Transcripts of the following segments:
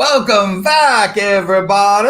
Welcome back, everybody.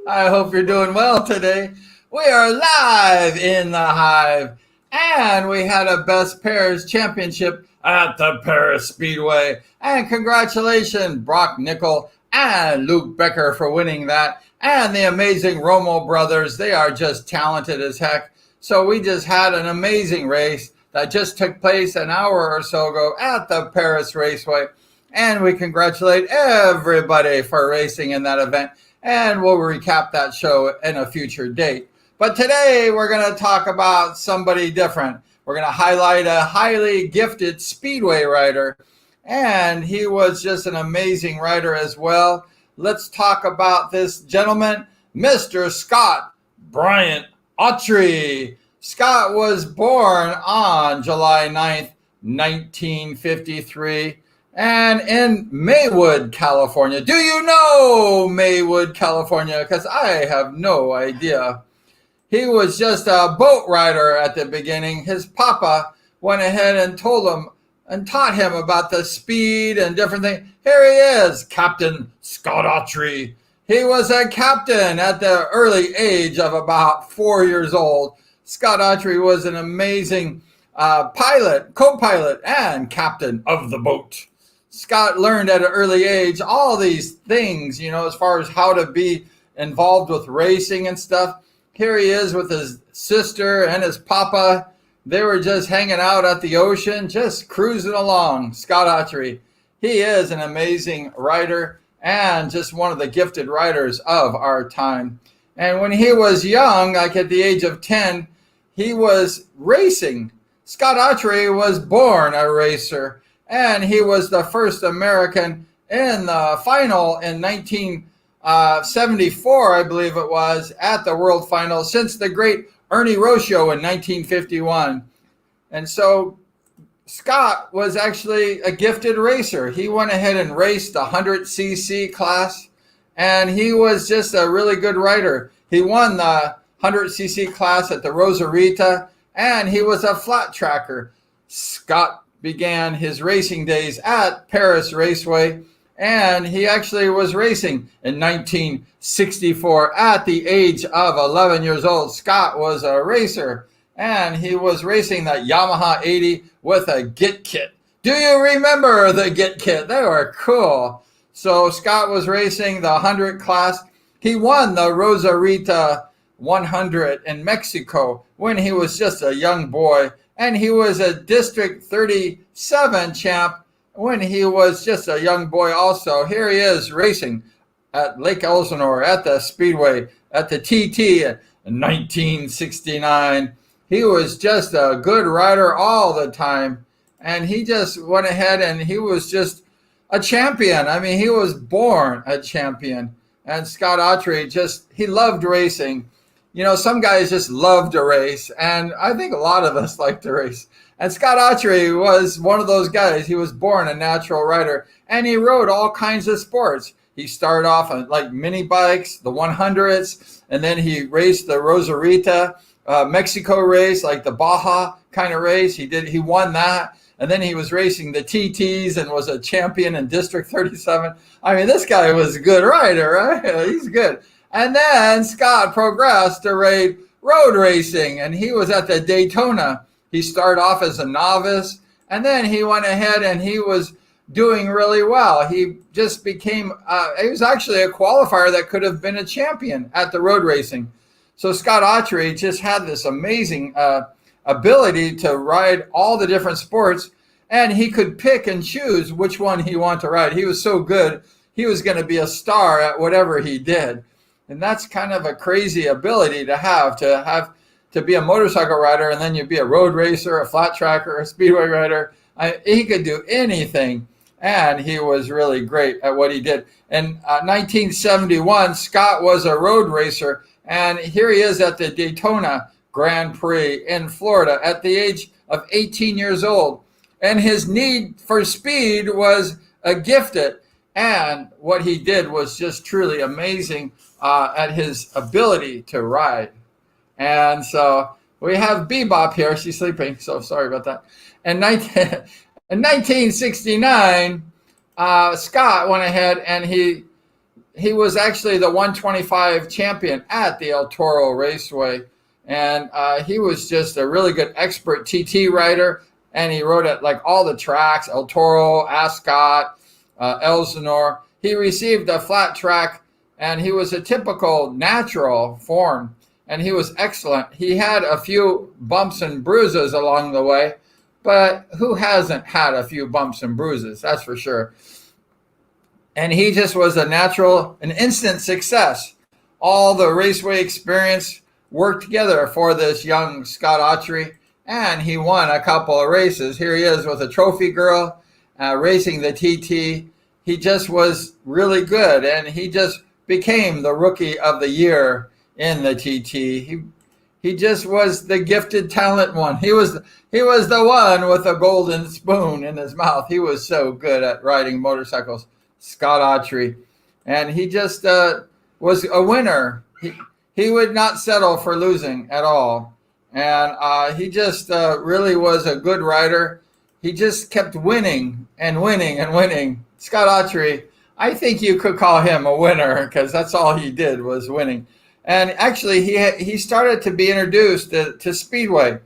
I hope you're doing well today. We are live in the Hive, and we had a Best Pairs Championship at the Paris Speedway. And congratulations, Brock Nickel and Luke Becker, for winning that. And the amazing Romo brothers. They are just talented as heck. So we just had an amazing race that just took place an hour or so ago at the Paris Raceway. And we congratulate everybody for racing in that event. And we'll recap that show in a future date. But today we're going to talk about somebody different. We're going to highlight a highly gifted Speedway rider. And he was just an amazing rider as well. Let's talk about this gentleman, Mr. Scott Bryant Autrey. Scott was born on July 9th, 1953. And in Maywood, California. Do you know Maywood, California? Because I have no idea. He was just a boat rider at the beginning. His papa went ahead and told him and taught him about the speed and different things. Here he is, Captain Scott Autrey. He was a captain at the early age of about 4 years old. Scott Autrey was an amazing pilot, co-pilot, and captain of the boat. Scott learned at an early age all these things, as far as how to be involved with racing and stuff. Here he is with his sister and his papa. They were just hanging out at the ocean, just cruising along. Scott Autrey. He is an amazing rider and just one of the gifted riders of our time. And when he was young, like at the age of 10, he was racing. Scott Autrey was born a racer. And he was the first American in the final in 1974, I believe it was, at the World Final since the great Ernie Rocio in 1951. And so Scott was actually a gifted racer. He went ahead and raced the 100cc class, and he was just a really good rider. He won the 100cc class at the Rosarita, and he was a flat tracker. Scott began his racing days at Paris Raceway, and he actually was racing in 1964 at the age of 11 years old. Scott was a racer, and he was racing that Yamaha 80 with a Git kit. Do you remember the Git kit? They were cool. So Scott was racing the 100 class. He won the Rosarita 100 in Mexico when he was just a young boy. And he was a District 37 champ when he was just a young boy also. Here he is racing at Lake Elsinore at the Speedway at the TT in 1969. He was just a good rider all the time. And he just went ahead and he was just a champion. I mean, he was born a champion. And Scott Autrey he loved racing. Some guys just love to race, and I think a lot of us like to race. And Scott Autrey was one of those guys. He was born a natural rider, and he rode all kinds of sports. He started off on like mini bikes, the 100s, and then he raced the Rosarita Mexico race, like the Baja kind of race. He won that, and then he was racing the TTs and was a champion in District 37. I mean, this guy was a good rider, right? He's good. And then Scott progressed to road racing, and he was at the Daytona. He started off as a novice, and then he went ahead and he was doing really well. He just became, he was actually a qualifier that could have been a champion at the road racing. So Scott Autrey just had this amazing ability to ride all the different sports, and he could pick and choose which one he wanted to ride. He was so good, he was going to be a star at whatever he did. And that's kind of a crazy ability to be a motorcycle rider, and then you'd be a road racer, a flat tracker, a speedway rider. He could do anything, and he was really great at what he did. In 1971, Scott was a road racer, and here he is at the Daytona Grand Prix in Florida at the age of 18 years old. And his need for speed was gifted, and what he did was just truly amazing at his ability to ride. And so we have Bebop here. She's sleeping, so sorry about that. In 1969, Scott went ahead and he was actually the 125 champion at the El Toro Raceway. And he was just a really good expert TT rider. And he rode at like all the tracks, El Toro, Ascot, Elsinore. He received a flat track, and he was a typical natural form. And he was excellent. He had a few bumps and bruises along the way, but who hasn't had a few bumps and bruises? That's for sure. And he just was an instant success. All the raceway experience worked together for this young Scott Autrey, and he won a couple of races. Here he is with a trophy girl, racing the TT. He just was really good, and he just became the rookie of the year in the TT. He just was the gifted talent one. He was the one with a golden spoon in his mouth. He was so good at riding motorcycles, Scott Autrey. And he just was a winner. He would not settle for losing at all. And he just really was a good rider. He just kept winning and winning and winning. Scott Autrey, I think you could call him a winner because that's all he did was winning. And actually, he started to be introduced to Speedway.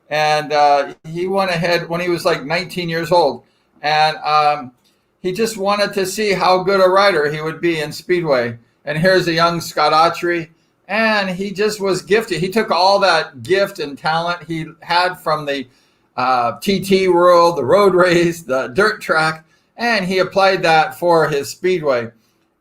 And he went ahead when he was like 19 years old. And he just wanted to see how good a rider he would be in Speedway. And here's a young Scott Autrey. And he just was gifted. He took all that gift and talent he had from the TT world, the road race, the dirt track, and he applied that for his Speedway.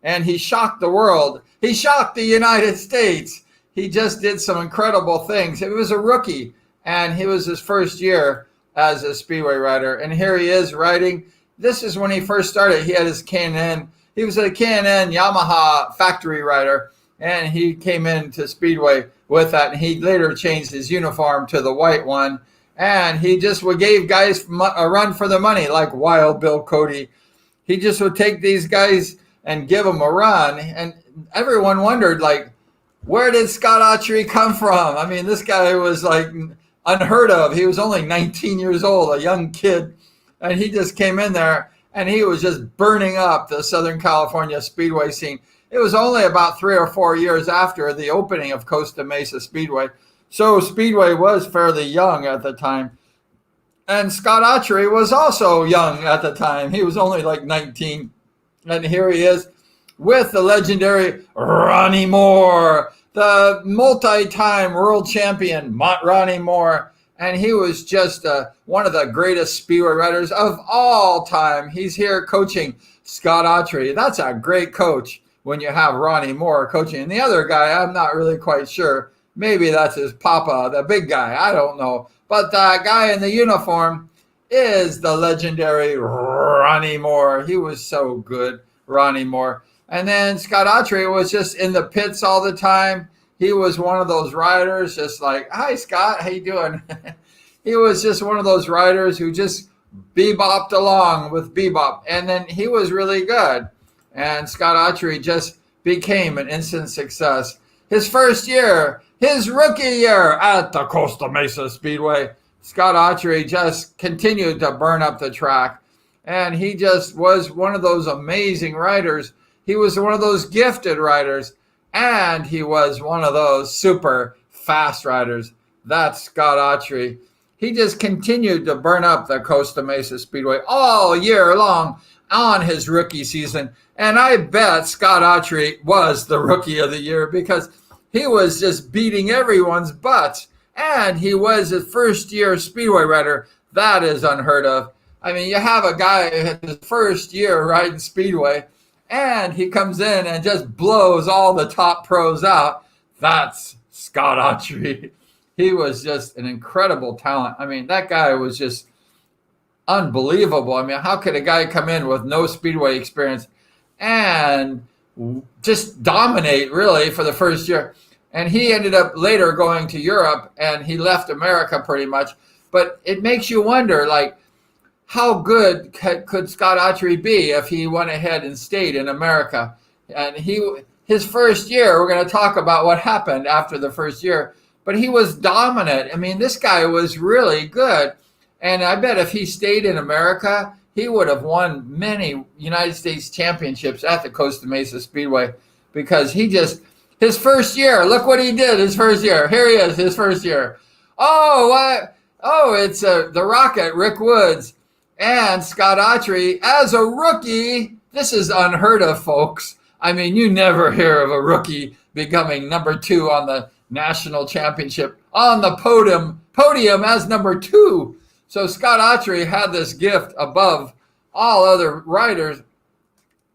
And he shocked the world. He shocked the United States. He just did some incredible things. He was a rookie, and he was his first year as a Speedway rider. And here he is riding. This is when he first started. He had his K&N. He was a K&N Yamaha factory rider. And he came into Speedway with that. And he later changed his uniform to the white one. And he just gave guys a run for their money, like Wild Bill Cody. He just would take these guys and give them a run. And everyone wondered, like, where did Scott Autrey come from? I mean, this guy was like unheard of. He was only 19 years old, a young kid. And he just came in there and he was just burning up the Southern California Speedway scene. It was only about 3 or 4 years after the opening of Costa Mesa Speedway. So Speedway was fairly young at the time. And Scott Autrey was also young at the time. He was only like 19. And here he is with the legendary Ronnie Moore, the multi-time world champion, Ronnie Moore. And he was just one of the greatest Speedway riders of all time. He's here coaching Scott Autrey. That's a great coach when you have Ronnie Moore coaching. And the other guy, I'm not really quite sure. Maybe that's his papa, the big guy. I don't know. But the guy in the uniform is the legendary Ronnie Moore. He was so good, Ronnie Moore. And then Scott Autrey was just in the pits all the time. He was one of those riders just like, hi, Scott, how you doing? He was just one of those riders who just bebopped along with bebop. And then he was really good. And Scott Autrey just became an instant success. His first year, his rookie year at the Costa Mesa Speedway, Scott Autrey just continued to burn up the track. And he just was one of those amazing riders. He was one of those gifted riders. And he was one of those super fast riders. That's Scott Autrey. He just continued to burn up the Costa Mesa Speedway all year long on his rookie season. And I bet Scott Autrey was the rookie of the year because he was just beating everyone's butts. And he was his first year Speedway rider. That is unheard of. I mean, you have a guy who had his first year riding Speedway, and he comes in and just blows all the top pros out. That's Scott Autrey. He was just an incredible talent. I mean, that guy was just unbelievable. I mean, how could a guy come in with no Speedway experience and just dominate really for the first year? And he ended up later going to Europe, and he left America pretty much. But it makes you wonder, like, how good could Scott Autrey be if he went ahead and stayed in America? And his first year, we're going to talk about what happened after the first year, but he was dominant. I mean, this guy was really good. And I bet if he stayed in America, he would have won many United States championships at the Costa Mesa Speedway, because his first year, look what he did his first year. Here he is, his first year. Oh, what? Oh, it's the Rocket, Rick Woods, and Scott Autrey as a rookie. This is unheard of, folks. I mean, you never hear of a rookie becoming number 2 on the national championship on the podium as number 2. So Scott Autrey had this gift above all other riders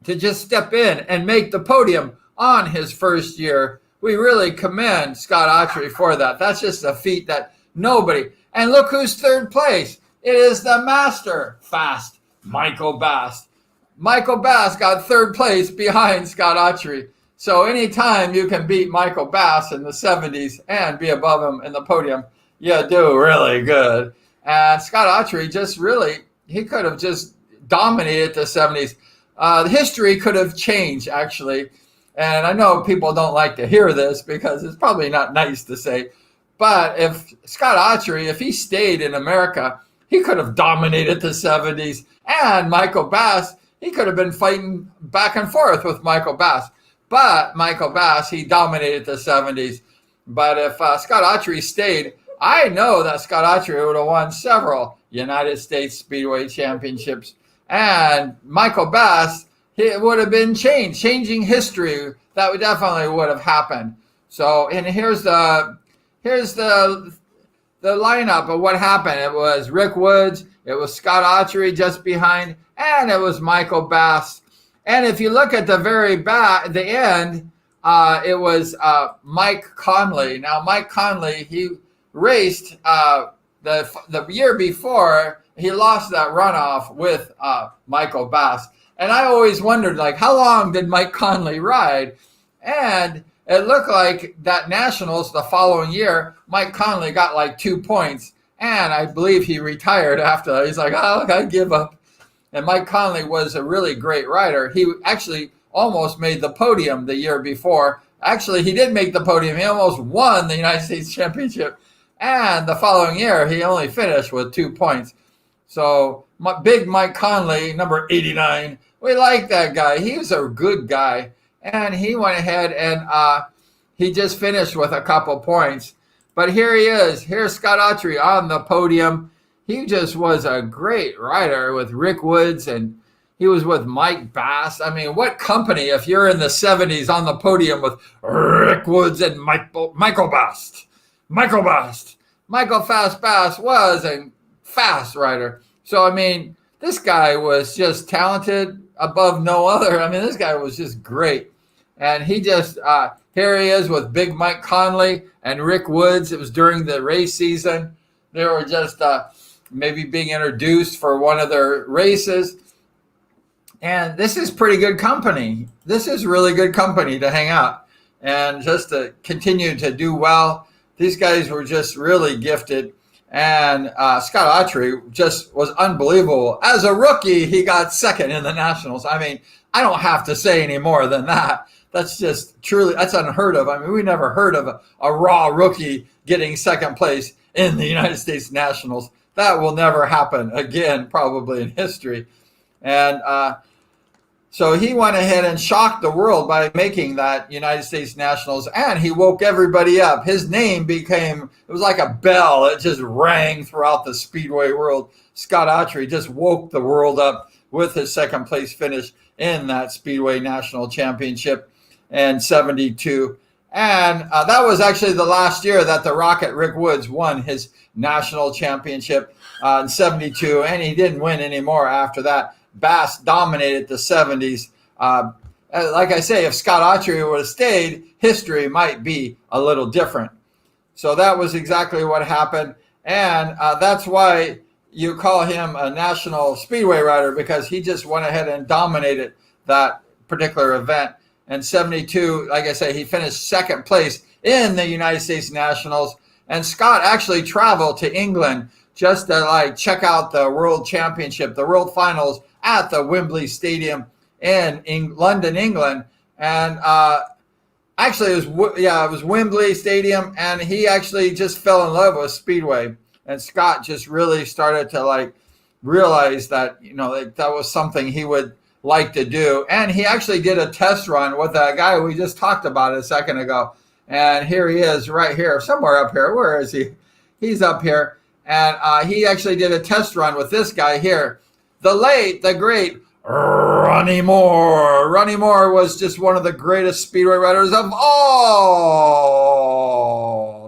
to just step in and make the podium on his first year. We really commend Scott Autrey for that. That's just a feat that nobody. And look who's third place. It is the master fast, Michael Bass. Michael Bass got third place behind Scott Autrey. So anytime you can beat Michael Bass in the 70s and be above him in the podium, you do really good. And Scott Autrey he could have just dominated the 70s. History could have changed, actually. And I know people don't like to hear this because it's probably not nice to say. But if Scott Autrey, if he stayed in America, he could have dominated the 70s. And Michael Bass, he could have been fighting back and forth with Michael Bass. But Michael Bass, he dominated the 70s. But if Scott Autrey stayed, I know that Scott Autrey would have won several United States Speedway championships. And Michael Bass, it would have been changing history. That would definitely would have happened. So, and here's the lineup of what happened. It was Rick Woods, it was Scott Autrey just behind, and it was Michael Bass. And if you look at the very back, the end, it was Mike Conley. Now, Mike Conley, he raced the year before. He lost that runoff with Michael Bass. And I always wondered, like, how long did Mike Conley ride? And it looked like that Nationals the following year, Mike Conley got like 2 points. And I believe he retired after that. He's like, oh, I give up. And Mike Conley was a really great rider. He actually almost made the podium the year before. Actually, he did make the podium. He almost won the United States Championship. And the following year, he only finished with 2 points. So big Mike Conley, number 89, we like that guy. He was a good guy. And he went ahead and he just finished with a couple points. But here he is. Here's Scott Autrey on the podium. He just was a great rider with Rick Woods, and he was with Mike Bass. I mean, what company if you're in the 70s on the podium with Rick Woods and Michael Bass? Michael Bass. Michael Fast Bass was a fast rider. So, I mean, this guy was just talented above no other. I mean, this guy was just great. And he just, here he is with big Mike Conley and Rick Woods. It was during the race season. They were just maybe being introduced for one of their races. And this is pretty good company. This is really good company to hang out and just to continue to do well. These guys were just really gifted. And Scott Autrey just was unbelievable. As a rookie, he got second in the Nationals. I mean, I don't have to say any more than that. That's just truly, that's unheard of. I mean, we never heard of a raw rookie getting second place in the United States Nationals. That will never happen again, probably in history. And so he went ahead and shocked the world by making that United States Nationals, and he woke everybody up. His name became, it was like a bell. It just rang throughout the Speedway world. Scott Autrey just woke the world up with his second place finish in that Speedway National Championship in 72. And that was actually the last year that the Rocket Rick Woods won his national championship in 72, and he didn't win anymore after that. Bass dominated the 70s. Like I say, if Scott Autrey would have stayed, history might be a little different. So that was exactly what happened. And that's why you call him a national speedway rider, because he just went ahead and dominated that particular event. In 72, like I say, he finished second place in the United States Nationals. And Scott actually traveled to England just to like check out the World Championship, the World Finals at the Wembley Stadium in London, England. And actually, it was Wembley Stadium, and he actually just fell in love with Speedway. And Scott just really started to like realized that, that was something he would like to do. And he actually did a test run with a guy we just talked about a second ago. And here he is right here, somewhere up here. Where is he? He's up here. And he actually did a test run with this guy here, the great Ronnie Moore. Ronnie Moore was just one of the greatest speedway riders of all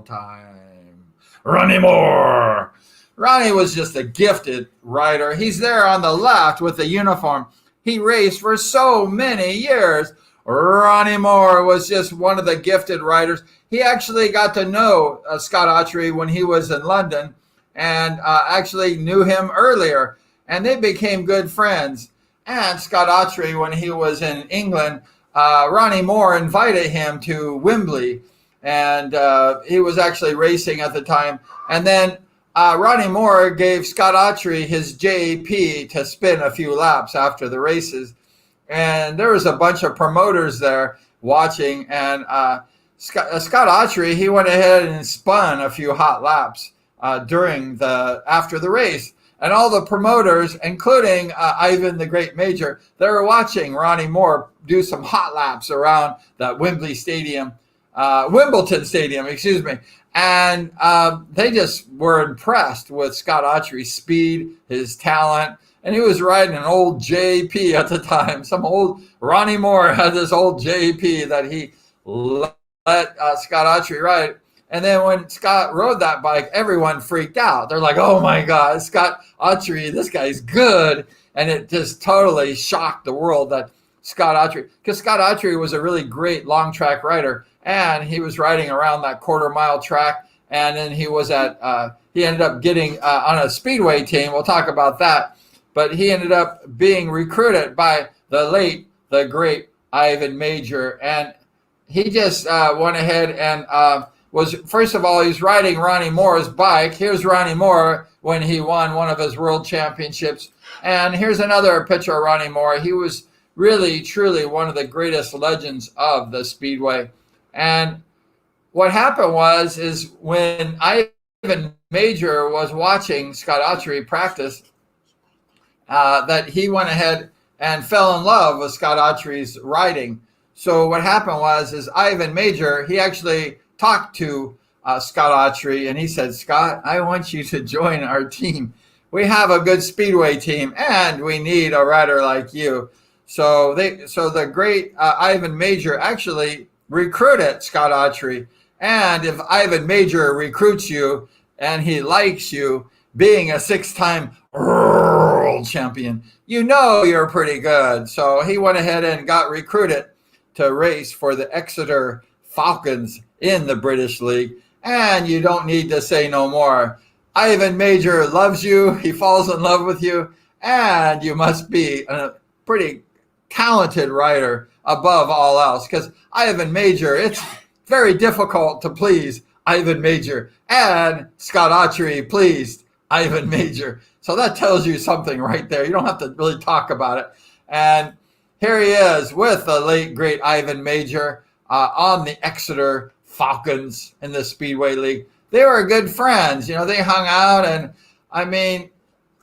time. Ronnie Moore. Ronnie was just a gifted rider. He's there on the left with the uniform. He raced for so many years. Ronnie Moore was just one of the gifted riders. He actually got to know Scott Autrey when he was in London, and actually knew him earlier, and they became good friends. And Scott Autrey, when he was in England, Ronnie Moore invited him to Wembley, and he was actually racing at the time. And then Ronnie Moore gave Scott Autrey his JP to spin a few laps after the races. And there was a bunch of promoters there watching, and Scott Autrey, he went ahead and spun a few hot laps after the race. And all the promoters, including Ivan the Great Major, they were watching Ronnie Moore do some hot laps around that Wimbledon Stadium, excuse me. And they just were impressed with Scott Autrey's speed, his talent. And he was riding an old JP at the time. Some old Ronnie Moore had this old JP that he let Scott Autrey ride. And then when Scott rode that bike, everyone freaked out. They're like, oh my God, Scott Autrey, this guy's good. And it just totally shocked the world that Scott Autrey, because Scott Autrey was a really great long track rider. And he was riding around that quarter-mile track. And then he ended up getting on a Speedway team. We'll talk about that. But he ended up being recruited by the great Ivan Major. And he just went ahead and first of all, he's riding Ronnie Moore's bike. Here's Ronnie Moore when he won one of his world championships. And here's another picture of Ronnie Moore. He was really, truly one of the greatest legends of the Speedway. And what happened is when Ivan Major was watching Scott Autrey practice, that he went ahead and fell in love with Scott Autrey's riding. So what happened is Ivan Major, he actually talked to Scott Autrey, and he said, Scott, I want you to join our team. We have a good Speedway team, and we need a rider like you. So the great Ivan Major actually recruited Scott Autrey. And if Ivan Major recruits you and he likes you, being a 6-time world champion, you're pretty good. So he went ahead and got recruited to race for the Exeter Falcons in the British League. And you don't need to say no more. Ivan Major loves you. He falls in love with you. And you must be a pretty talented rider above all else. Because Ivan Major, it's very difficult to please Ivan Major. And Scott Autrey pleased Ivan Major. So that tells you something right there. You don't have to really talk about it. And here he is with the late, great Ivan Major on the Exeter Falcons in the Speedway League. They were good friends. They hung out. And, I mean,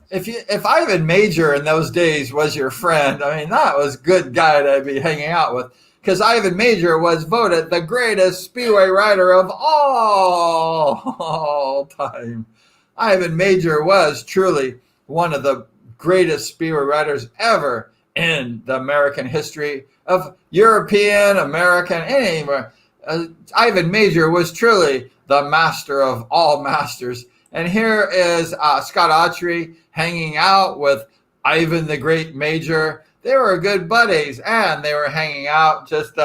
if Ivan Major in those days was your friend, I mean, that was a good guy to be hanging out with. Because Ivan Major was voted the greatest Speedway rider of all time. Ivan Major was truly one of the greatest Speedway riders ever in the American history of European, American, anywhere. Ivan Major was truly the master of all masters. And here is Scott Autrey hanging out with Ivan the Great Major. They were good buddies, and they were hanging out just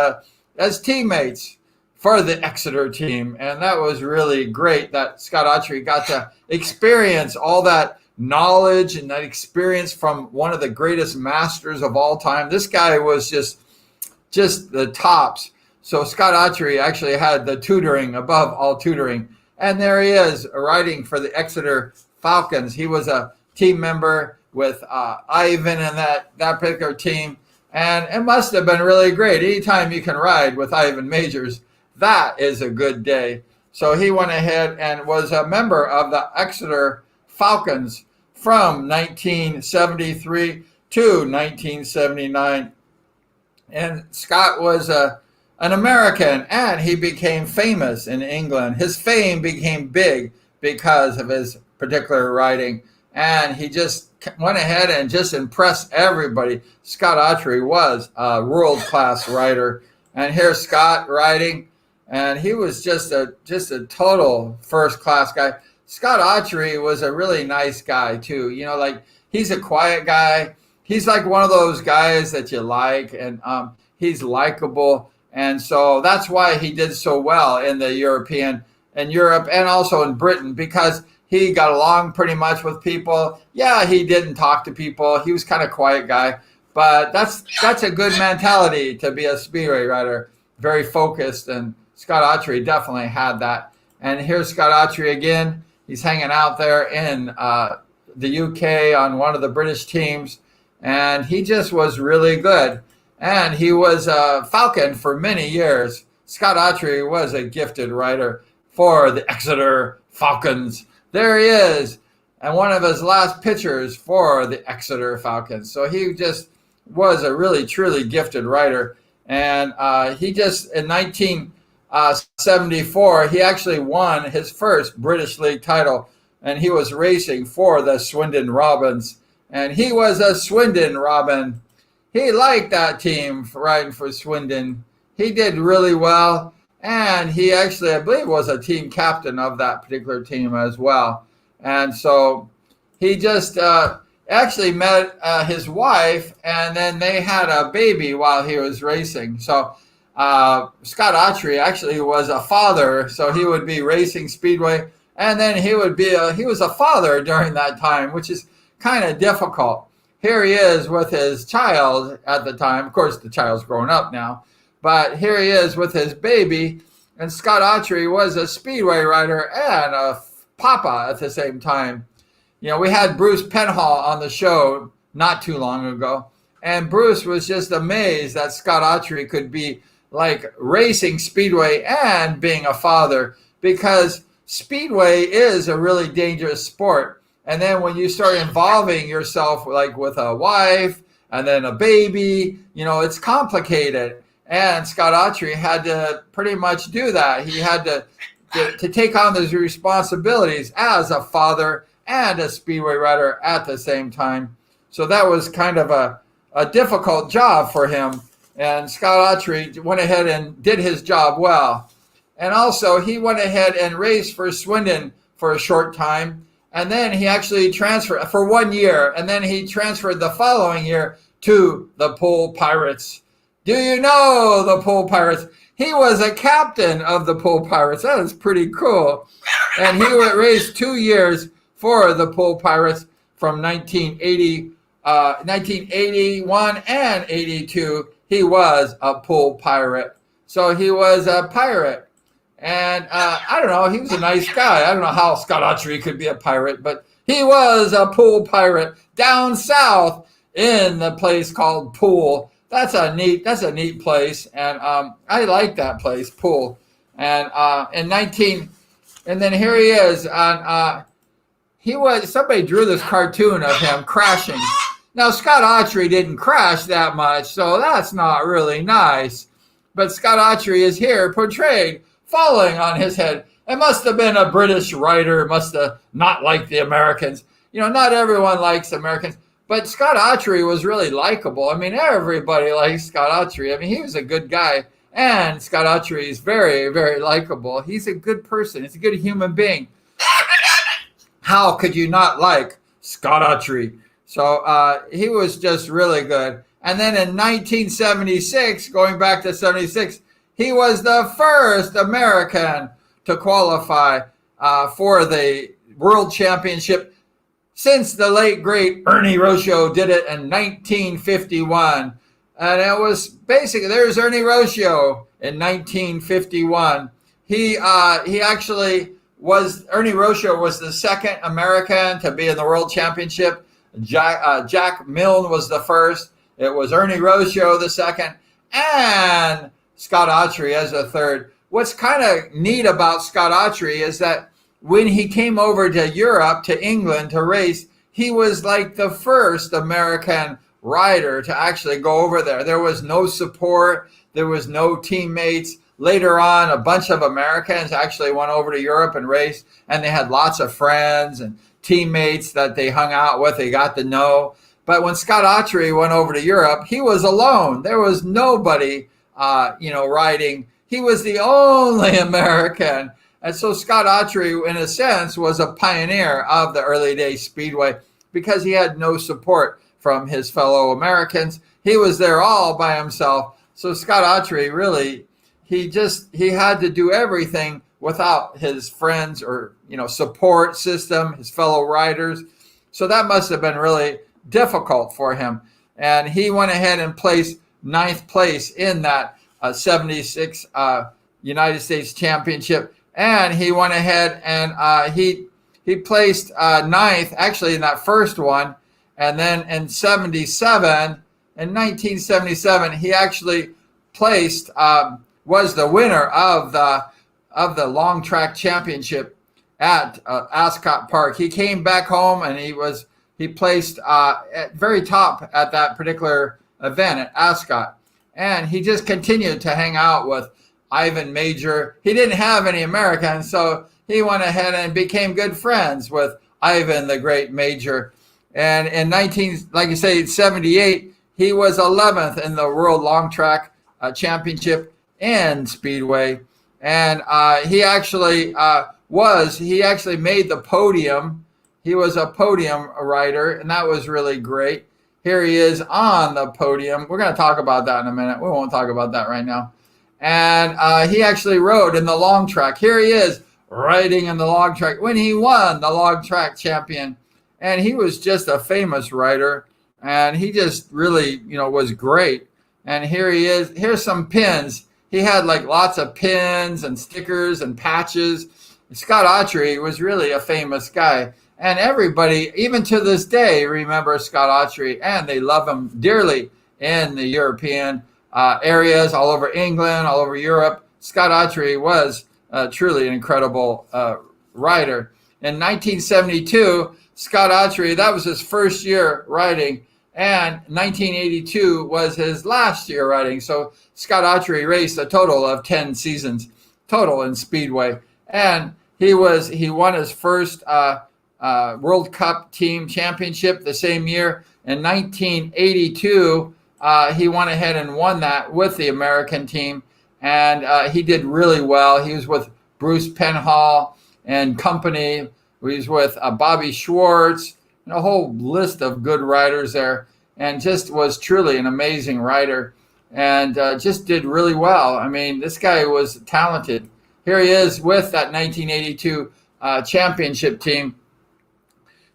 as teammates for the Exeter team. And that was really great that Scott Autrey got to experience all that knowledge and that experience from one of the greatest masters of all time. This guy was just the tops. So Scott Autrey actually had the tutoring above all tutoring. And there he is riding for the Exeter Falcons. He was a team member with Ivan and that particular team. And it must have been really great. Anytime you can ride with Ivan Majors, that is a good day. So he went ahead and was a member of the Exeter Falcons from 1973 to 1979. And Scott was an American, and he became famous in England. His fame became big because of his particular riding, and he just went ahead and just impressed everybody. Scott Autrey was a world-class rider, and here's Scott riding, and he was just a total first-class guy. Scott Autrey was a really nice guy too. You know, like, he's a quiet guy. He's like one of those guys that you like, and he's likable. And so that's why he did so well in the Europe and also in Britain, because he got along pretty much with people. Yeah, he didn't talk to people. He was kind of a quiet guy, but that's a good mentality to be a Speedway rider, very focused. And Scott Autrey definitely had that. And here's Scott Autrey again. He's hanging out there in the UK on one of the British teams, and he just was really good. And he was a Falcon for many years. Scott Autrey was a gifted rider for the Exeter Falcons. There he is, and one of his last pictures for the Exeter Falcons. So he just was a really, truly gifted rider. And he just, in 1974, he actually won his first British League title, and he was racing for the Swindon Robins. And he was a Swindon Robin. He liked that team for riding for Swindon. He did really well. And he actually, I believe, was a team captain of that particular team as well. And so he just actually met his wife, and then they had a baby while he was racing. So Scott Autrey actually was a father, so he would be racing Speedway, and then he was a father during that time, which is kind of difficult. Here he is with his child at the time. Of course, the child's grown up now. But here he is with his baby, and Scott Autrey was a Speedway rider and a papa at the same time. You know, we had Bruce Penhall on the show not too long ago, and Bruce was just amazed that Scott Autrey could be like racing Speedway and being a father, because Speedway is a really dangerous sport. And then when you start involving yourself like with a wife and then a baby, you know, it's complicated. And Scott Autrey had to pretty much do that. He had to take on those responsibilities as a father and a Speedway rider at the same time. So that was kind of a difficult job for him. And Scott Autrey went ahead and did his job well. And also, he went ahead and raced for Swindon for a short time. And then he actually transferred for 1 year. And then he transferred the following year to the Pool Pirates. Do you know the Pool Pirates? He was a captain of the Pool Pirates. That is pretty cool. And he would race 2 years for the Pool Pirates from 1981 and 82. He was a Pool Pirate. So he was a pirate. And I don't know, he was a nice guy. I don't know how Scott Autrey could be a pirate, but he was a Pool Pirate down south in the place called Pool. That's a neat place, and I like that place, Pool. And and then here he is on. Somebody drew this cartoon of him crashing. Now Scott Autrey didn't crash that much, so that's not really nice. But Scott Autrey is here portrayed falling on his head. It must have been a British writer, must have not liked the Americans. You know, not everyone likes Americans. But Scott Autrey was really likable. I mean, everybody likes Scott Autrey. I mean, he was a good guy. And Scott Autrey is very, very likable. He's a good person. He's a good human being. How could you not like Scott Autrey? So he was just really good. And then in 1976, going back to 76, he was the first American to qualify for the World Championship since the late, great Ernie Rocio did it in 1951. And it was basically, there's Ernie Rocio in 1951. He actually was, Ernie Rocio was the second American to be in the World Championship. Jack Milne was the first. It was Ernie Rocio the second, and Scott Autrey as the third. What's kind of neat about Scott Autrey is that when he came over to Europe, to England to race, he was like the first American rider to actually go over there. There was no support. There was no teammates. Later on, a bunch of Americans actually went over to Europe and raced, and they had lots of friends and teammates that they hung out with, they got to know. But when Scott Autrey went over to Europe, he was alone. There was nobody, riding. He was the only American. And so Scott Autrey, in a sense, was a pioneer of the early day Speedway because he had no support from his fellow Americans. He was there all by himself. So Scott Autrey really, he had to do everything without his friends or, support system, his fellow riders. So that must have been really difficult for him. And he went ahead and placed 9th place in that 76 United States Championship. And he went ahead and he placed 9th actually in that first one. And then in 1977, he actually placed, was the winner of the long track championship at Ascot Park. He came back home and he placed at very top at that particular event at Ascot. And he just continued to hang out with Ivan Major. He didn't have any Americans, so he went ahead and became good friends with Ivan the Great Major. And in 78, he was 11th in the World Long Track Championship in Speedway. And he actually made the podium. He was a podium rider, and that was really great. Here he is on the podium. We're going to talk about that in a minute. We won't talk about that right now. And he actually rode in the long track. Here he is riding in the long track when he won the long track champion. And he was just a famous rider. And he just really, was great. And here he is. Here's some pins. He had like lots of pins and stickers and patches. Scott Autrey was really a famous guy. And everybody, even to this day, remember Scott Autrey, and they love him dearly in the European areas, all over England, all over Europe. Scott Autrey was truly an incredible rider. In 1972, Scott Autrey, that was his first year riding, and 1982 was his last year riding. So Scott Autrey raced a total of 10 seasons total in Speedway. And he won his first World Cup team championship the same year. In 1982, he went ahead and won that with the American team. And he did really well. He was with Bruce Penhall and company. He was with Bobby Schwartz, a whole list of good riders there, and just was truly an amazing rider and just did really well. I mean, this guy was talented. Here he is with that 1982 championship team.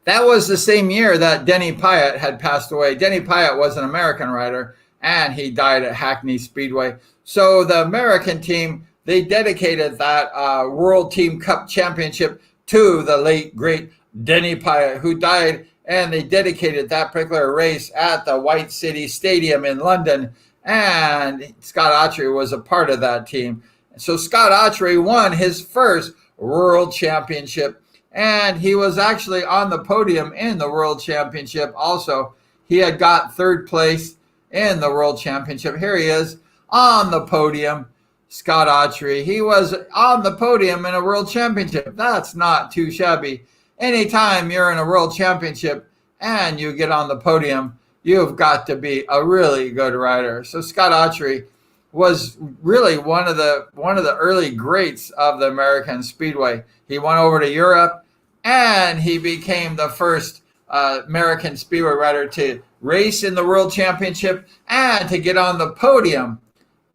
That was the same year that Denny Pyatt had passed away. Denny Pyatt was an American rider, and he died at Hackney Speedway. So the American team, they dedicated that World Team Cup Championship to the late, great Denny Pyatt, who died, and they dedicated that particular race at the White City Stadium in London, and Scott Autrey was a part of that team. So Scott Autrey won his first World Championship, and he was actually on the podium in the World Championship also. He had got 3rd place in the World Championship. Here he is on the podium. Scott Autrey, he was on the podium in a World Championship. That's not too shabby. Anytime you're in a World Championship and you get on the podium, you've got to be a really good rider. So Scott Autrey was really one of the early greats of the American Speedway. He went over to Europe, and he became the first American Speedway rider to race in the World Championship and to get on the podium.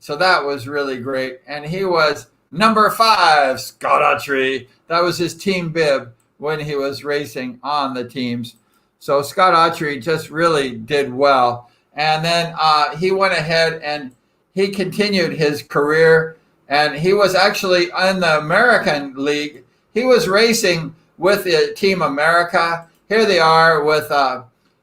So that was really great. And he was number 5, Scott Autrey. That was his team bib when he was racing on the teams. So Scott Autrey just really did well. And then he went ahead and he continued his career. And he was actually in the American League. He was racing with the Team America. Here they are with,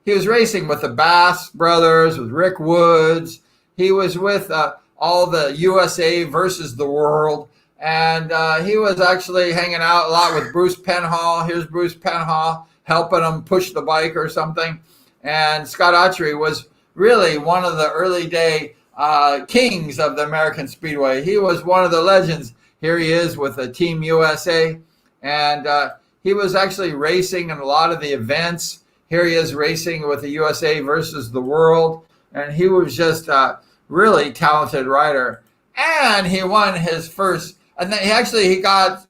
he was racing with the Bass brothers, with Rick Woods. He was with all the USA versus the world. And he was actually hanging out a lot with Bruce Penhall. Here's Bruce Penhall helping him push the bike or something. And Scott Autrey was really one of the early day kings of the American Speedway. He was one of the legends. Here he is with the Team USA, and he was actually racing in a lot of the events. Here he is racing with the USA versus the world, and he was just a really talented rider. And he won his first, and then he got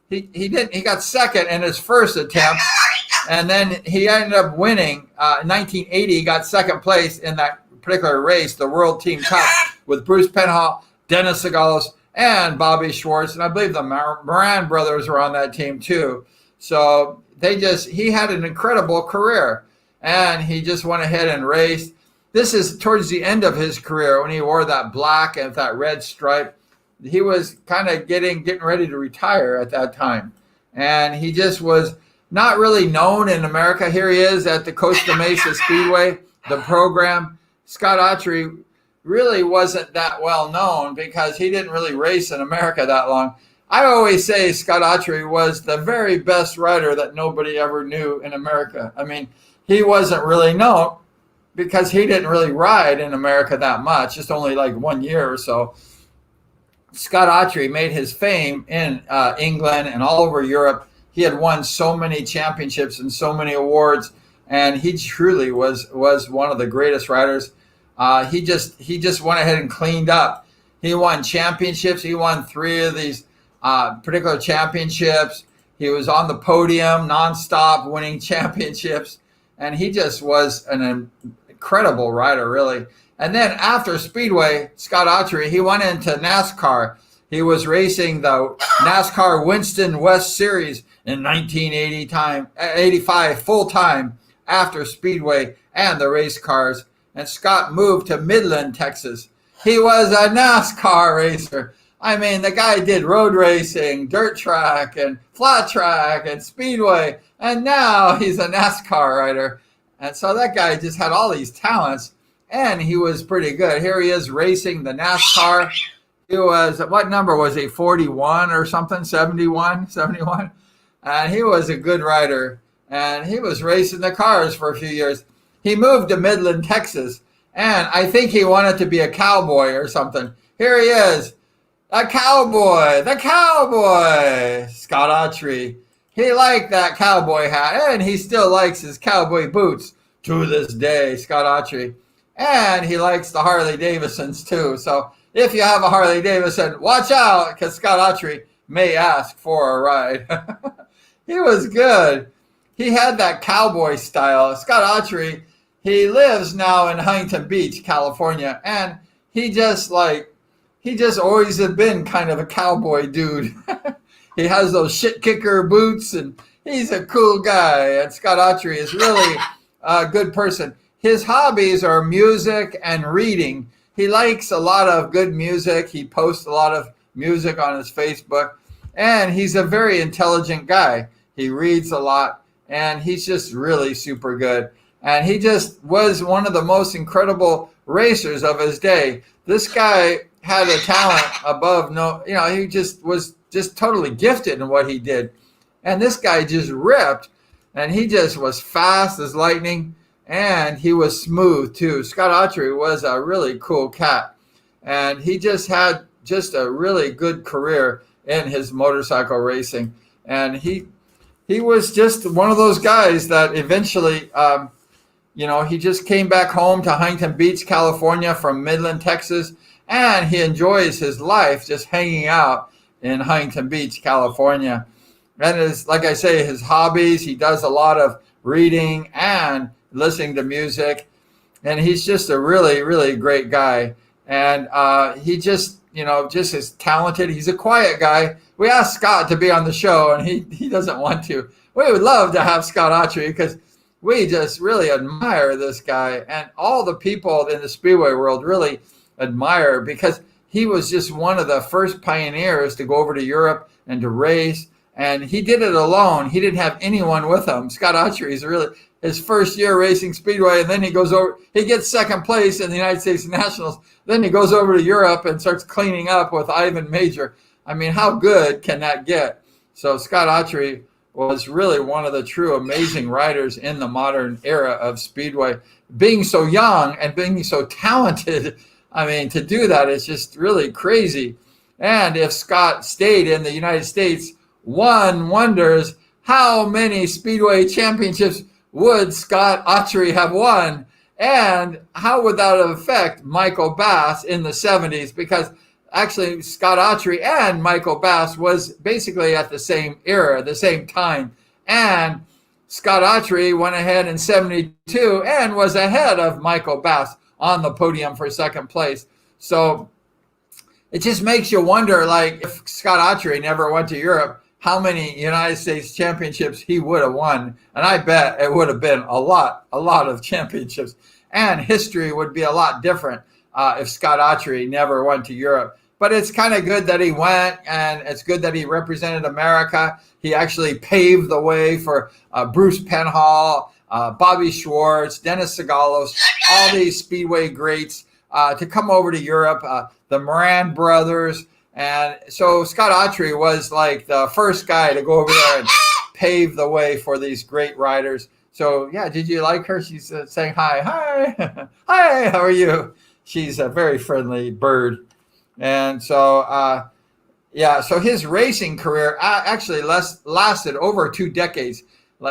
he got second in his first attempt, and then he ended up winning. In 1980, he got second place in that particular race, the World Team Cup, with Bruce Penhall, Dennis Segalos, and Bobby Schwartz, and I believe the Moran brothers were on that team too. So he had an incredible career, and he just went ahead and raced. This is towards the end of his career when he wore that black and that red stripe. He was kind of getting ready to retire at that time, and he just was not really known in America. Here he is at the Costa Mesa Speedway, the program. Scott Autrey really wasn't that well known because he didn't really race in America that long. I always say Scott Autrey was the very best rider that nobody ever knew in America. I mean, he wasn't really known because he didn't really ride in America that much, just only like 1 year or so. Scott Autrey made his fame in England and all over Europe. He had won so many championships and so many awards, and he truly was one of the greatest riders. He just went ahead and cleaned up. He won championships. He won 3 of these particular championships. He was on the podium nonstop, winning championships, and he just was an incredible rider, really. And then after Speedway, Scott Autrey, he went into NASCAR. He was racing the NASCAR Winston West Series in 1985 full time after Speedway and the race cars. And Scott moved to Midland, Texas. He was a NASCAR racer. I mean, the guy did road racing, dirt track, and flat track, and Speedway, and now he's a NASCAR rider. And so that guy just had all these talents, and he was pretty good. Here he is racing the NASCAR. He was, what number was he, 41 or something, 71? And he was a good rider, and he was racing the cars for a few years. He moved to Midland, Texas, and I think he wanted to be a cowboy or something. Here he is, the cowboy, Scott Autrey. He liked that cowboy hat, and he still likes his cowboy boots to this day, Scott Autrey. And he likes the Harley Davidsons too. So if you have a Harley Davidson, watch out, because Scott Autrey may ask for a ride. He was good. He had that cowboy style. Scott Autrey, he lives now in Huntington Beach, California, and he just always had been kind of a cowboy dude. He has those shit kicker boots, and he's a cool guy. And Scott Autrey is really a good person. His hobbies are music and reading. He likes a lot of good music. He posts a lot of music on his Facebook, and he's a very intelligent guy. He reads a lot, and he's just really super good. And he just was one of the most incredible racers of his day. This guy had a talent above he just was just totally gifted in what he did. And this guy just ripped, and he just was fast as lightning, and he was smooth too. Scott Autrey was a really cool cat, and he just had just a really good career in his motorcycle racing. And he was just one of those guys that eventually he just came back home to Huntington Beach, California from Midland, Texas, and he enjoys his life just hanging out in Huntington Beach, California. And like I say, his hobbies, he does a lot of reading and listening to music, and he's just a really, really great guy. And he just is talented. He's a quiet guy. We asked Scott to be on the show, and he doesn't want to. We would love to have Scott Autrey because we just really admire this guy, and all the people in the Speedway world really admire, because he was just one of the first pioneers to go over to Europe and to race, and he did it alone. He didn't have anyone with him. Scott Autrey is really his first year racing Speedway, and then he gets second place in the United States Nationals. Then he goes over to Europe and starts cleaning up with Ivan Major. I mean, how good can that get? So Scott Autrey was really one of the true amazing riders in the modern era of Speedway. Being so young and being so talented, I mean, to do that is just really crazy. And if Scott stayed in the United States, one wonders how many Speedway championships would Scott Autrey have won? And how would that affect Michael Bass in the 70s? Because actually Scott Autrey and Michael Bass was basically at the same era, the same time. And Scott Autrey went ahead in 72 and was ahead of Michael Bass on the podium for second place. So it just makes you wonder, like, if Scott Autrey never went to Europe, how many United States championships he would have won. And I bet it would have been a lot of championships. And history would be a lot different if Scott Autrey never went to Europe. But it's kind of good that he went, and it's good that he represented America. He actually paved the way for Bruce Penhall, Bobby Schwartz, Dennis Sigalos, all these Speedway greats to come over to Europe, the Moran brothers. And so Scott Autrey was like the first guy to go over there and pave the way for these great riders. So, yeah, did you like her? She's saying hi. Hi. Hi, how are you? She's a very friendly bird. And so, so his racing career actually lasted over 2 decades.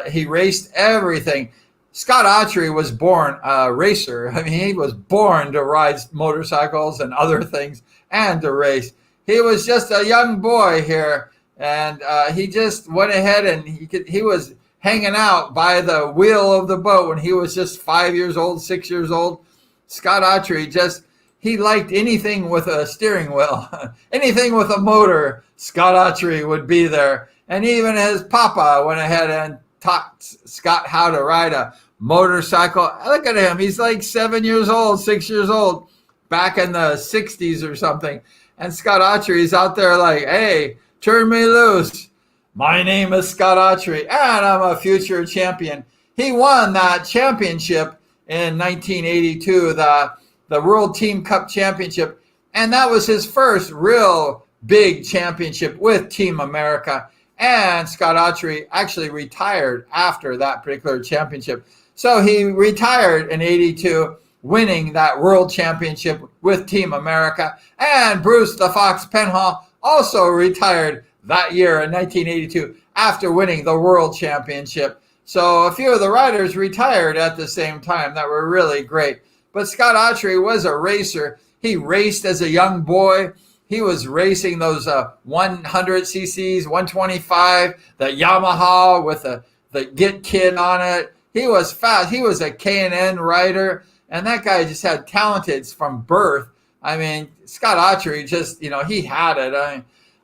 He raced everything. Scott Autrey was born a racer. I mean, he was born to ride motorcycles and other things and to race. He was just a young boy here, and he just went ahead and he was hanging out by the wheel of the boat when he was just 5 years old, 6 years old. Scott Autrey he liked anything with a steering wheel, anything with a motor. Scott Autrey would be there. And even his papa went ahead and taught Scott how to ride a motorcycle. Look at him. He's like 7 years old, 6 years old, back in the 60s or something. And Scott Autrey is out there like, hey, turn me loose. My name is Scott Autrey, and I'm a future champion. He won that championship in 1982, the World Team Cup Championship. And that was his first real big championship with Team America. And Scott Autrey actually retired after that particular championship. So he retired in 82, winning that world championship with Team America. And Bruce the Fox Penhall also retired that year in 1982 after winning the world championship. So a few of the riders retired at the same time that were really great. But Scott Autrey was a racer. He raced as a young boy. He was racing those 100 cc's, 125, the Yamaha with the Git kit on it. He was fast. He was a K&N rider. And that guy just had talented from birth. I mean, Scott Autrey just, he had it.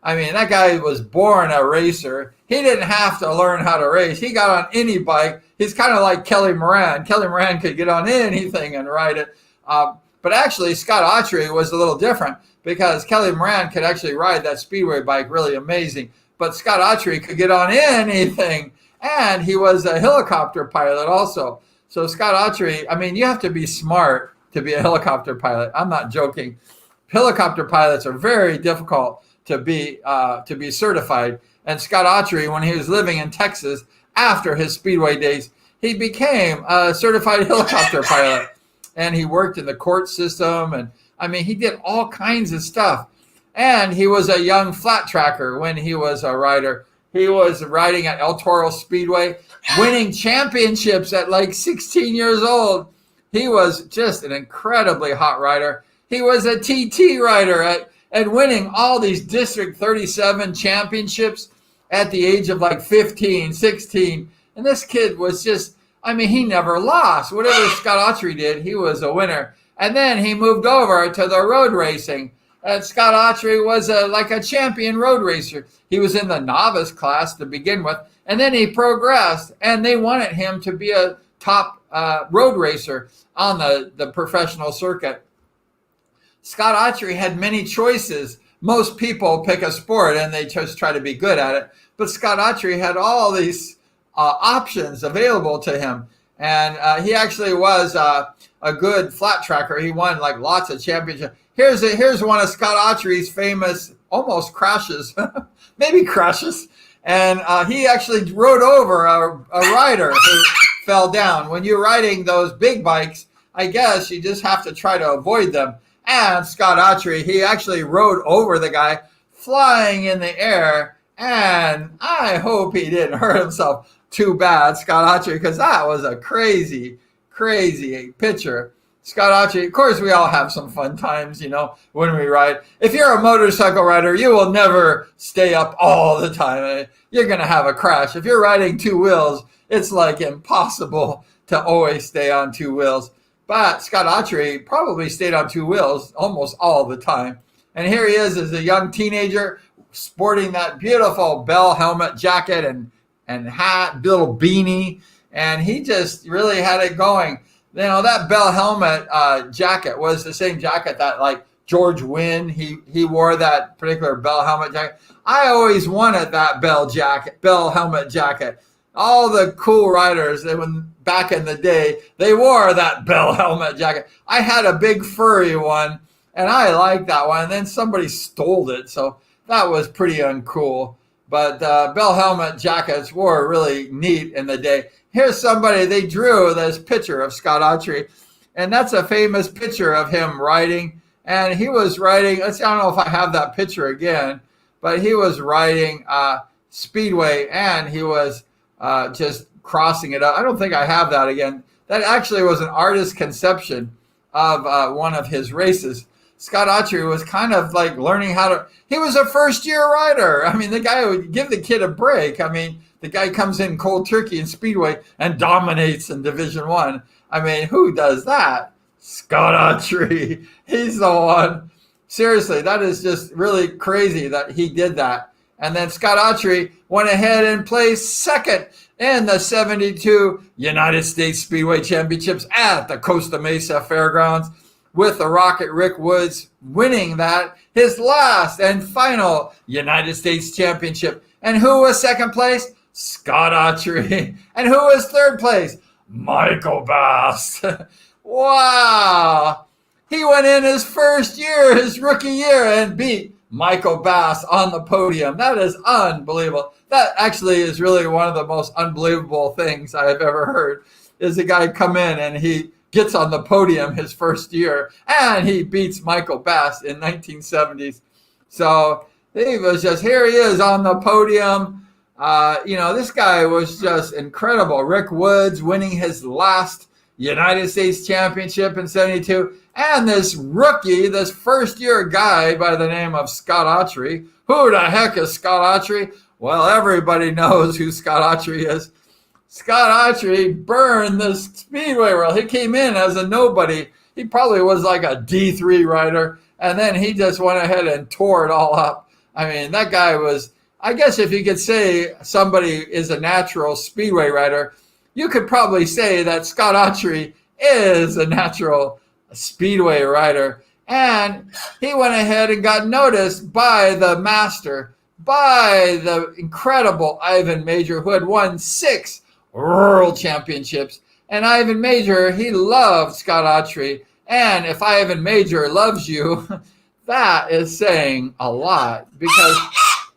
I mean, that guy was born a racer. He didn't have to learn how to race. He got on any bike. He's kind of like Kelly Moran. Kelly Moran could get on anything and ride it. But actually, Scott Autrey was a little different because Kelly Moran could actually ride that Speedway bike really amazing. But Scott Autrey could get on anything. And he was a helicopter pilot also. So Scott Autrey, I mean, you have to be smart to be a helicopter pilot. I'm not joking. Helicopter pilots are very difficult to be certified. And Scott Autrey, when he was living in Texas after his Speedway days, he became a certified helicopter pilot. And he worked in the court system. And I mean, he did all kinds of stuff. And he was a young flat tracker when he was a rider. He was riding at El Toro Speedway, winning championships at like 16 years old. He was just an incredibly hot rider. He was a TT rider and winning all these District 37 championships at the age of like 15, 16. And this kid was just, I mean, he never lost. Whatever Scott Autrey did, he was a winner. And then he moved over to the road racing. And Scott Autrey was like a champion road racer. He was in the novice class to begin with, and then he progressed, and they wanted him to be a top road racer on the professional circuit. Scott Autrey had many choices. Most people pick a sport, and they just try to be good at it. But Scott Autrey had all these options available to him, and he actually was a good flat tracker. He won like lots of championships. Here's one of Scott Autrey's famous almost crashes, maybe crashes. And he actually rode over a rider who fell down. When you're riding those big bikes, I guess you just have to try to avoid them. And Scott Autrey, he actually rode over the guy flying in the air. And I hope he didn't hurt himself too bad, Scott Autrey, because that was a crazy, crazy picture. Scott Autrey, of course, we all have some fun times, when we ride. If you're a motorcycle rider, you will never stay up all the time. You're going to have a crash. If you're riding two wheels, it's like impossible to always stay on two wheels. But Scott Autrey probably stayed on two wheels almost all the time. And here he is as a young teenager sporting that beautiful bell helmet jacket and hat, little beanie. And he just really had it going. That bell helmet jacket was the same jacket that like George Wynn, he wore that particular bell helmet jacket. I always wanted that bell helmet jacket. All the cool riders, back in the day, they wore that bell helmet jacket. I had a big furry one, and I liked that one. And then somebody stole it, so that was pretty uncool. But bell helmet jackets were really neat in the day. Here's somebody, they drew this picture of Scott Autrey, and that's a famous picture of him riding. And he was riding, I don't know if I have that picture again, but he was riding Speedway, and he was just crossing it up. I don't think I have that again. That actually was an artist's conception of one of his races. Scott Autrey was kind of like learning he was a first-year rider. I mean, the guy would give the kid a break. I mean, the guy comes in cold turkey in Speedway and dominates in Division I. I mean, who does that? Scott Autrey. He's the one. Seriously, that is just really crazy that he did that. And then Scott Autrey went ahead and placed second in the 72 United States Speedway Championships at the Costa Mesa Fairgrounds, with the Rocket Rick Woods winning that, his last and final United States Championship. And who was second place? Scott Autrey. And who was third place? Michael Bass. Wow. He went in his first year, his rookie year, and beat Michael Bass on the podium. That is unbelievable. That actually is really one of the most unbelievable things I've ever heard, is a guy come in and he gets on the podium his first year, and he beats Michael Bass in 1970s. So he was just, here he is on the podium. This guy was just incredible. Rick Woods winning his last United States Championship in 72. And this rookie, this first-year guy by the name of Scott Autrey. Who the heck is Scott Autrey? Well, everybody knows who Scott Autrey is. Scott Autrey burned the Speedway world. He came in as a nobody. He probably was like a D3 rider, and then he just went ahead and tore it all up. I mean, that guy was, I guess if you could say somebody is a natural Speedway rider, you could probably say that Scott Autrey is a natural Speedway rider. And he went ahead and got noticed by the master, by the incredible Ivan Major, who had won 6 World Championships. And Ivan Major, he loved Scott Autrey. And if Ivan Major loves you, that is saying a lot, because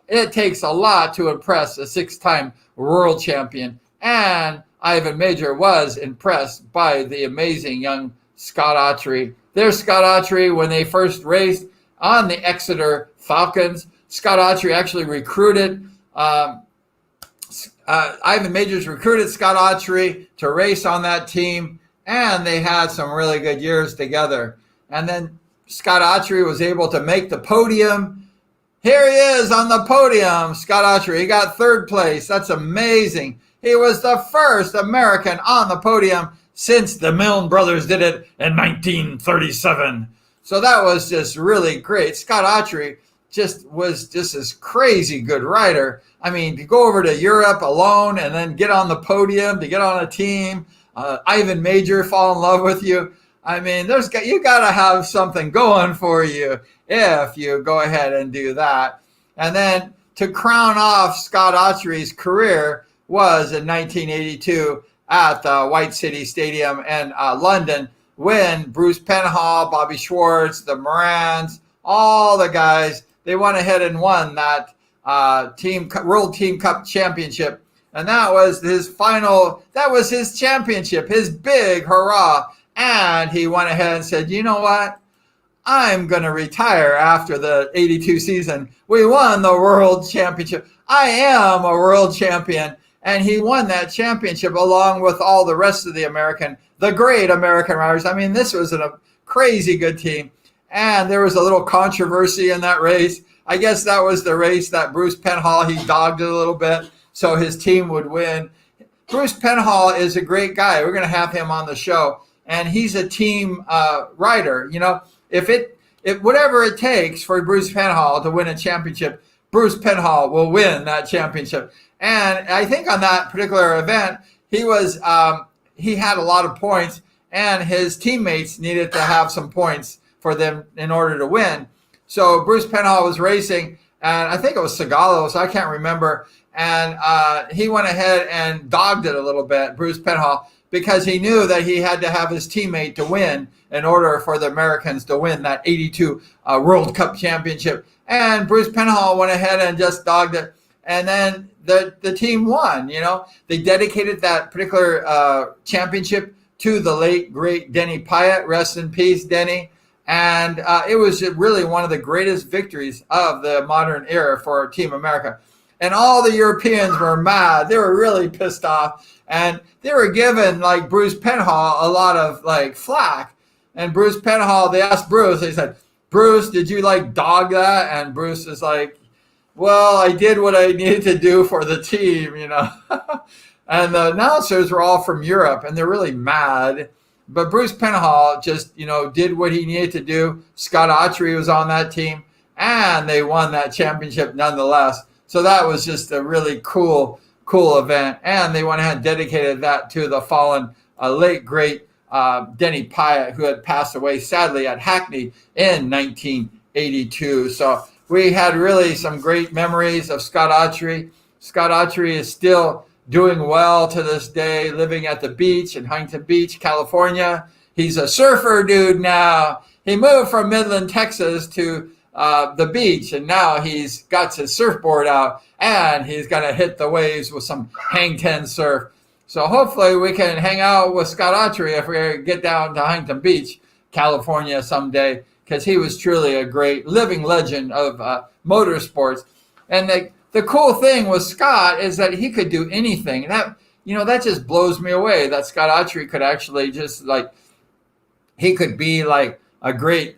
it takes a lot to impress a 6-time world champion. And Ivan Major was impressed by the amazing young Scott Autrey. There's Scott Autrey when they first raced on the Exeter Falcons. Scott Autrey actually recruited Ivan Majors recruited Scott Autrey to race on that team, and they had some really good years together. And then Scott Autrey was able to make the podium. Here he is on the podium, Scott Autrey. He got third place. That's amazing. He was the first American on the podium since the Milne brothers did it in 1937. So that was just really great. Scott Autrey was just this crazy good rider. I mean, to go over to Europe alone and then get on the podium, to get on a team, Ivan Major fall in love with you. I mean, you got to have something going for you if you go ahead and do that. And then to crown off Scott Autrey's career was in 1982 at the White City Stadium in London, when Bruce Penhall, Bobby Schwartz, the Morans, all the guys, they went ahead and won that World Team Cup Championship. And that was his championship, his big hurrah. And he went ahead and said, you know what? I'm going to retire after the 82 season. We won the world championship. I am a world champion. And he won that championship along with all the rest of the great American riders. I mean, this was a crazy good team. And there was a little controversy in that race. I guess that was the race that Bruce Penhall, he dogged it a little bit so his team would win. Bruce Penhall is a great guy. We're going to have him on the show. And he's a team rider. You know, if whatever it takes for Bruce Penhall to win a championship, Bruce Penhall will win that championship. And I think on that particular event, he had a lot of points, and his teammates needed to have some points for them in order to win. So Bruce Penhall was racing, and I think it was Segallo, so I can't remember. And he went ahead and dogged it a little bit, Bruce Penhall, because he knew that he had to have his teammate to win in order for the Americans to win that 82 World Cup Championship. And Bruce Penhall went ahead and just dogged it. And then the team won. You know, they dedicated that particular championship to the late, great Denny Pyatt. Rest in peace, Denny. And it was really one of the greatest victories of the modern era for Team America. And all the Europeans were mad. They were really pissed off. And they were giving, like, Bruce Penhall a lot of, like, flack. And Bruce Penhall, they asked Bruce, they said, Bruce, did you, like, dog that? And Bruce is like, well, I did what I needed to do for the team, you know. And the announcers were all from Europe, and they're really mad. But Bruce Penhall just, you know, did what he needed to do. Scott Autrey was on that team, and they won that championship nonetheless. So that was just a really cool event. And they went ahead and dedicated that to the fallen late, great Denny Pyatt, who had passed away, sadly, at Hackney in 1982. So we had really some great memories of Scott Autrey. Scott Autrey is still doing well to this day, living at the beach in Huntington Beach, California. He's a surfer dude now. He moved from Midland, Texas to the beach, and now he's got his surfboard out, and he's going to hit the waves with some hang 10 surf. So hopefully we can hang out with Scott Autrey if we get down to Huntington Beach, California someday, because he was truly a great living legend of motorsports. And the cool thing with Scott is that he could do anything. That just blows me away, that Scott Autrey could actually just, like, he could be like a great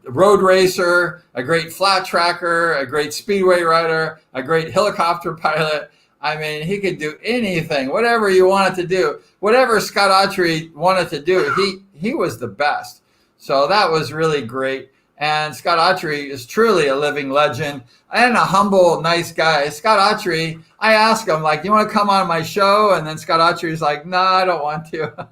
road racer, a great flat tracker, a great speedway rider, a great helicopter pilot. I mean, he could do anything, whatever you wanted to do. Whatever Scott Autrey wanted to do, he was the best. So that was really great. And Scott Autrey is truly a living legend and a humble, nice guy. Scott Autrey, I asked him, like, you want to come on my show? And then Scott Autrey's like, no, I don't want to.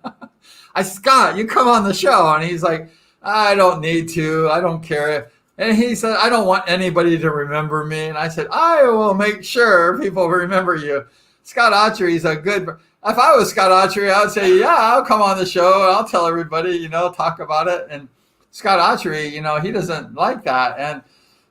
Scott, you come on the show. And he's like, I don't need to. I don't care. And he said, I don't want anybody to remember me. And I said, I will make sure people remember you. Scott Autrey's a good, if I was Scott Autrey, I would say, yeah, I'll come on the show. I'll tell everybody, talk about it. And Scott Autrey, he doesn't like that. And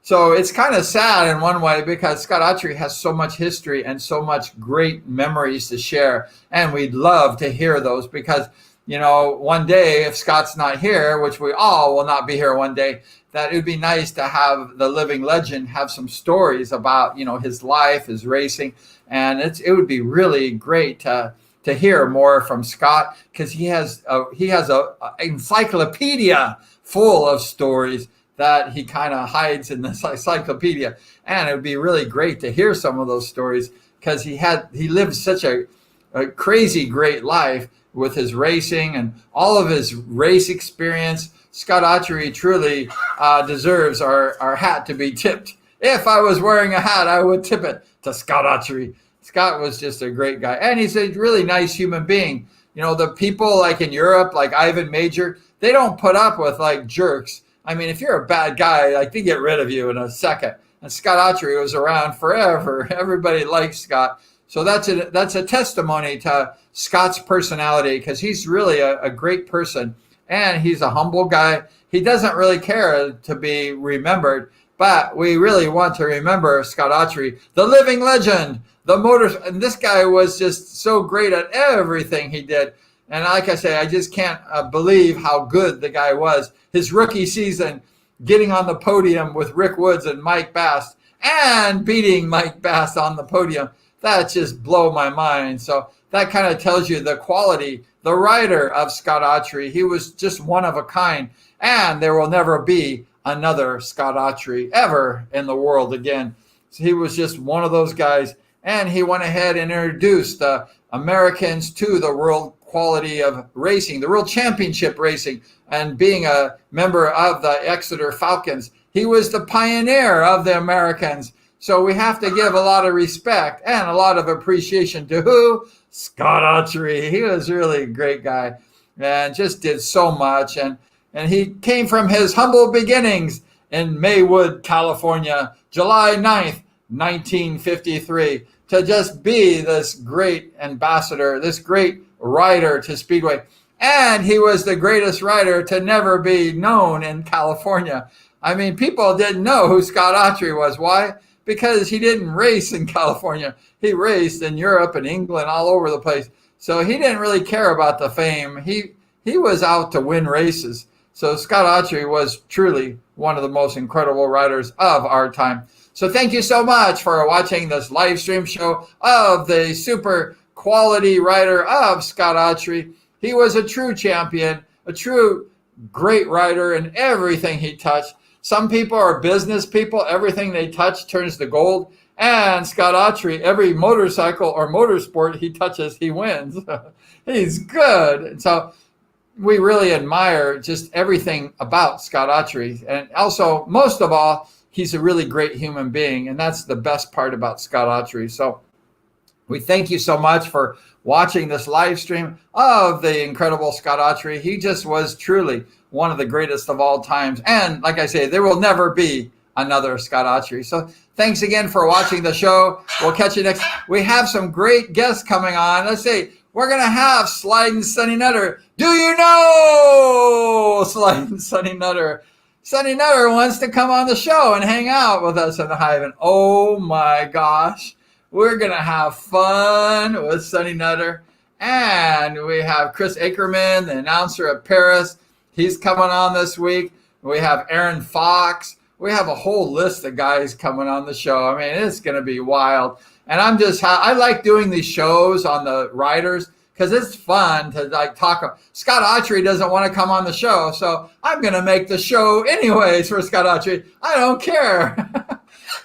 so it's kind of sad in one way because Scott Autrey has so much history and so much great memories to share. And we'd love to hear those because, one day if Scott's not here, which we all will not be here one day, that it would be nice to have the living legend have some stories about, his life, his racing. And it would be really great to hear more from Scott because he has a encyclopedia full of stories that he kind of hides in this encyclopedia. And it would be really great to hear some of those stories because he lived such a crazy great life with his racing and all of his race experience. Scott Autrey truly deserves our hat to be tipped. If I was wearing a hat, I would tip it to Scott Autrey. Scott was just a great guy. And he's a really nice human being. The people like in Europe, like Ivan Major, they don't put up with like jerks. I mean, if you're a bad guy, like they get rid of you in a second. And Scott Autrey was around forever. Everybody likes Scott. So that's a testimony to Scott's personality because he's really a great person and he's a humble guy. He doesn't really care to be remembered. But we really want to remember Scott Autrey, the living legend, the motors. And this guy was just so great at everything he did. And like I say, I just can't believe how good the guy was. His rookie season, getting on the podium with Rick Woods and Mike Bass and beating Mike Bass on the podium, that just blew my mind. So that kind of tells you the quality, the rider of Scott Autrey. He was just one of a kind, and there will never be another Scott Autrey ever in the world again. So he was just one of those guys, and he went ahead and introduced the Americans to the world quality of racing, the world championship racing, and being a member of the Exeter Falcons. He was the pioneer of the Americans. So we have to give a lot of respect and a lot of appreciation to who? Scott Autrey. He was really a great guy and just did so much. And he came from his humble beginnings in Maywood, California, July 9th, 1953, to just be this great ambassador, this great rider to Speedway. And he was the greatest rider to never be known in California. I mean, people didn't know who Scott Autrey was. Why? Because he didn't race in California. He raced in Europe and England, all over the place. So he didn't really care about the fame. He was out to win races. So Scott Autrey was truly one of the most incredible riders of our time. So thank you so much for watching this live stream show of the super quality rider of Scott Autrey. He was a true champion, a true great rider in everything he touched. Some people are business people. Everything they touch turns to gold. And Scott Autrey, every motorcycle or motorsport he touches, he wins. He's good. And so we really admire just everything about Scott Autrey. And also, most of all, he's a really great human being. And that's the best part about Scott Autrey. So we thank you so much for watching this live stream of the incredible Scott Autrey. He just was truly one of the greatest of all times. And like I say, there will never be another Scott Autrey. So thanks again for watching the show. We'll catch you next. We have some great guests coming on. Let's see. We're going to have Sliding Sunny Nutter. Do you know Sliding Sunny Nutter? Sunny Nutter wants to come on the show and hang out with us in the Hive. And oh my gosh, we're going to have fun with Sunny Nutter. And we have Chris Ackerman, the announcer of Paris. He's coming on this week. We have Aaron Fox. We have a whole list of guys coming on the show. I mean, it's going to be wild. And I like doing these shows on the riders because it's fun to like talk. Scott Autrey doesn't want to come on the show, so I'm going to make the show anyways for Scott Autrey. I don't care.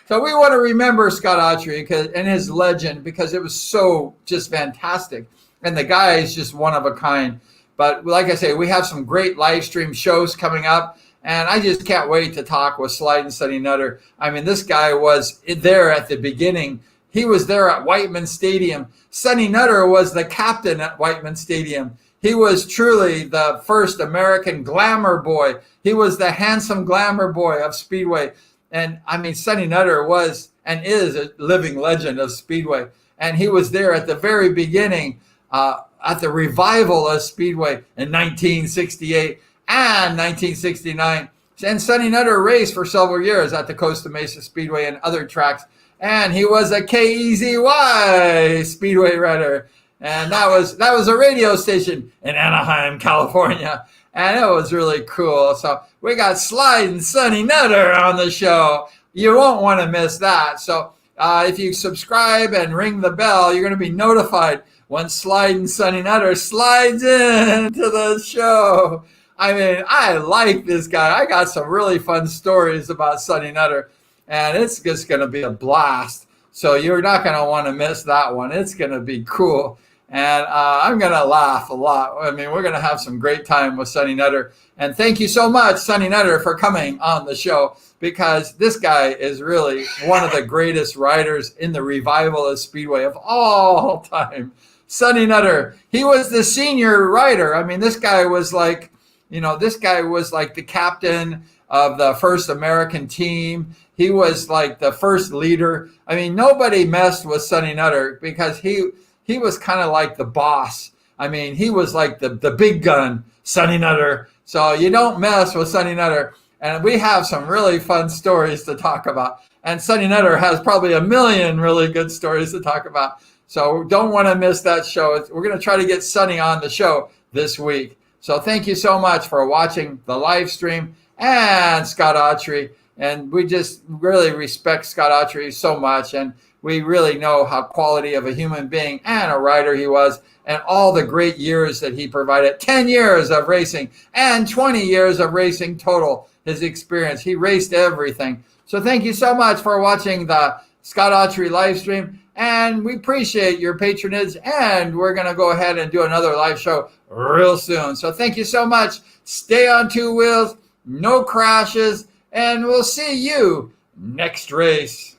So we want to remember Scott Autrey and his legend because it was so just fantastic. And the guy is just one of a kind. But like I say, we have some great live stream shows coming up. And I just can't wait to talk with Sliding Sunny Nutter. I mean, this guy was there at the beginning. He was there at Whiteman Stadium. Sunny Nutter was the captain at Whiteman Stadium. He was truly the first American glamour boy. He was the handsome glamour boy of Speedway. And I mean, Sunny Nutter was and is a living legend of Speedway. And he was there at the very beginning, at the revival of Speedway in 1968 and 1969. And Sunny Nutter raced for several years at the Costa Mesa Speedway and other tracks. And he was a KEZY Speedway rider. And that was a radio station in Anaheim, California. And it was really cool. So we got Sliding Sunny Nutter on the show. You won't want to miss that. So if you subscribe and ring the bell, you're going to be notified when Sliding Sunny Nutter slides into the show. I mean, I like this guy. I got some really fun stories about Sunny Nutter, and it's just going to be a blast. So you're not going to want to miss that one. It's going to be cool. And I'm going to laugh a lot. I mean, we're going to have some great time with Sunny Nutter. And thank you so much, Sunny Nutter, for coming on the show, because this guy is really one of the greatest riders in the revival of Speedway of all time. Sunny Nutter, he was the senior rider. I mean, this guy was like the captain of the first American team. He was like the first leader. I mean, nobody messed with Sunny Nutter because he was kind of like the boss. I mean, he was like the big gun, Sunny Nutter. So you don't mess with Sunny Nutter. And we have some really fun stories to talk about. And Sonny Nutter has probably a million really good stories to talk about. So don't want to miss that show. We're going to try to get Sonny on the show this week. So thank you so much for watching the live stream and Scott Autrey. And we just really respect Scott Autrey so much. And we really know how quality of a human being and a rider he was, and all the great years that he provided. 10 years of racing and 20 years of racing total, his experience. He raced everything. So thank you so much for watching the Scott Autrey live stream. And we appreciate your patronage. And we're going to go ahead and do another live show real soon. So thank you so much. Stay on two wheels, no crashes, and we'll see you next race.